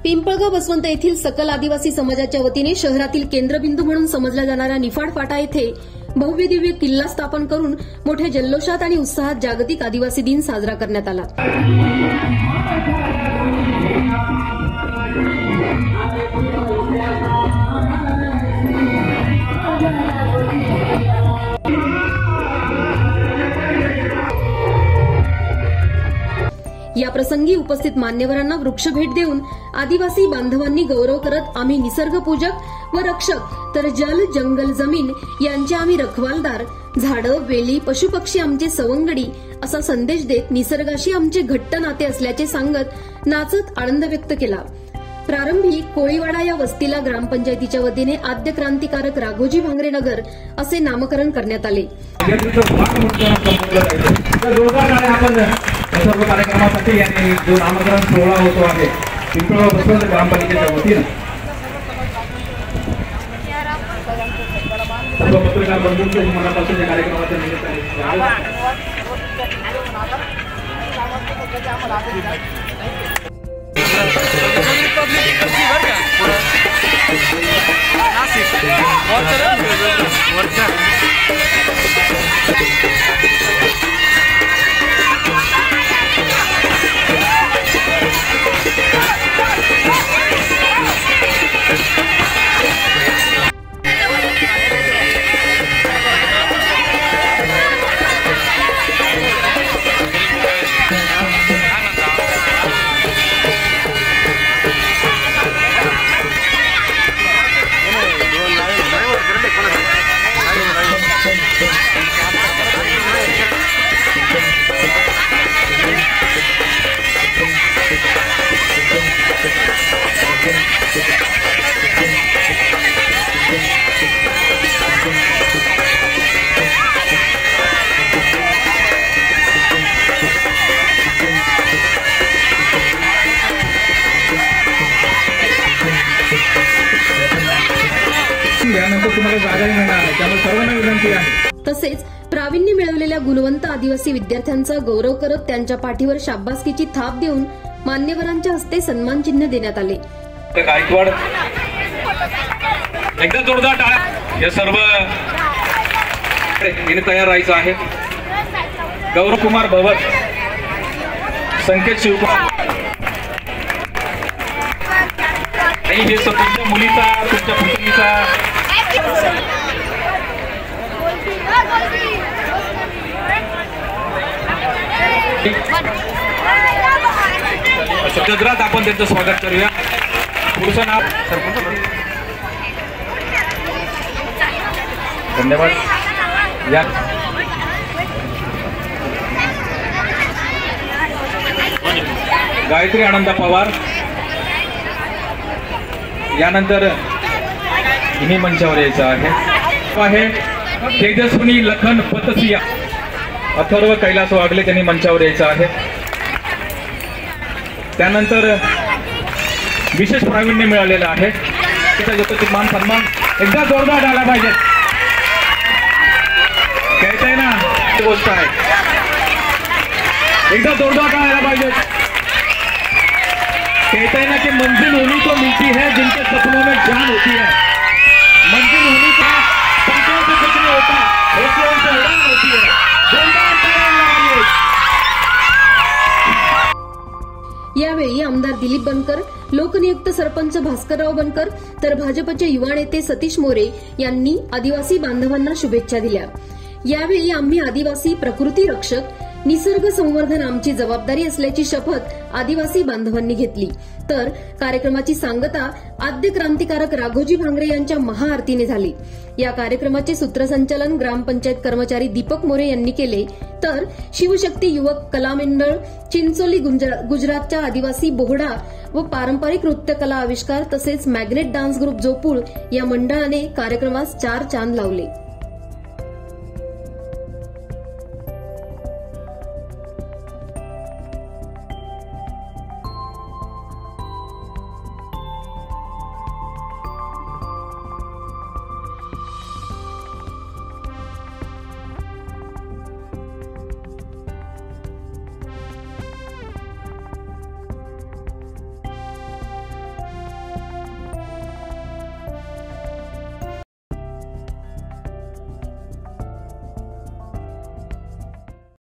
पिंपळगाव बसवंत येथील सकल आदिवासी समाजाच्या वतीने शहरातील केंद्रबिंदू म्हणून समजल्या जाणाऱ्या निफाड फाटा येथे भव्य दिव्य किल्ला स्थापन करून मोठ्या जल्लोषात आणि उत्साहात जागतिक आदिवासी दिन साजरा करण्यात आला। या प्रसंगी उपस्थित मान्यवरांना वृक्ष भेट देऊन आदिवासी बांधवांनी गौरव करत आम्ही निसर्गपूजक व रक्षक तर जल जंगल जमीन यांचे आम्ही रखवालदार, झाडं वेली पशुपक्षी आमचे सवंगडी असा संदेश देत निसर्गाशी आमचे घट्ट नाते असल्याचे सांगत नाचत आनंद व्यक्त केला। प्रारंभी कोळीवाडा या वस्तीला ग्रामपंचायतीच्या वतीने आद्य क्रांतिकारक राघोजी भांगरे नगर असे नामकरण करण्यात आले। सर्व कार्यक्रमासाठी यांनी जो नामकरण सोहळा होतो आहे पिंपळगाव बसवंत ग्रामपंचायतीच्या वतीने सर्व पत्रकार बंधूंचे मनापासून या कार्यक्रमाच्या निमित्ताने तसेच प्रावीण्य मिळवलेल्या गुणवंत आदिवासी विद्यार्थ्यांचा गौरव करत त्यांच्या पाठीवर शाबासकीची थाप देऊन मान्यवरांच्या हस्ते सन्मान चिन्ह देण्यात आले। गायकवाड एकदा जोरदार टाळ्या या सर्व तयार राहायचं आहे। गौरव कुमार भवत, संकेत शिवकुमार आणि हे तुमच्या मुलीचा तुमच्या पुतणीचा गजरात आपण त्यांचं स्वागत करूया। पुढचं नाव धन्यवाद। या गायत्री आनंदा पवार यानंतर हिने मंचावर यायचं आहे। तेजस्विनी लखन पतसिया अथर्व कैलास वागले त्यांनी मंचावर यायचं आहे। त्यानंतर विशेष प्रावीण्य मिळालेलं आहे त्याचा मान सन्मान एकदा जोरदार आला पाहिजे। कहते ना गोष्ट आहे एकदा जोरदार आला पाहिजे। कहते ना कि मंजिल उन्हीं को मिलती है जिनके सपनों में जान होती है। मंजिल उन्हीं को पंखों से कुछ नहीं होता, हौसलों से उड़ान होती है। यावेळी आमदार दिलीप बनकर, लोकनियुक्त सरपंच भास्करराव बनकर तर भाजपचे युवा नेते सतीश मोरे यांनी आदिवासी बांधवांना शुभेच्छा दिल्या। यावेळी आम्ही आदिवासी प्रकृती रक्षक, निसर्ग संवर्धन आमची जबाबदारी असल्याची शपथ आदिवासी बांधवांनी घेतली। तर कार्यक्रमाची सांगता आद्य क्रांतिकारक राघोजी भांगरे यांच्या महाआरतीने झाली। या कार्यक्रमाचे सूत्रसंचालन ग्रामपंचायत कर्मचारी दीपक मोरे यांनी केले। तर शिवशक्ती युवक कला मंडळ चिंचोली गुजरातच्या आदिवासी बोहडा व पारंपरिक नृत्यकला आविष्कार तसेच मॅग्नेट डान्स ग्रुप जोपूळ या मंडळाने कार्यक्रमास 4 चांद लावले।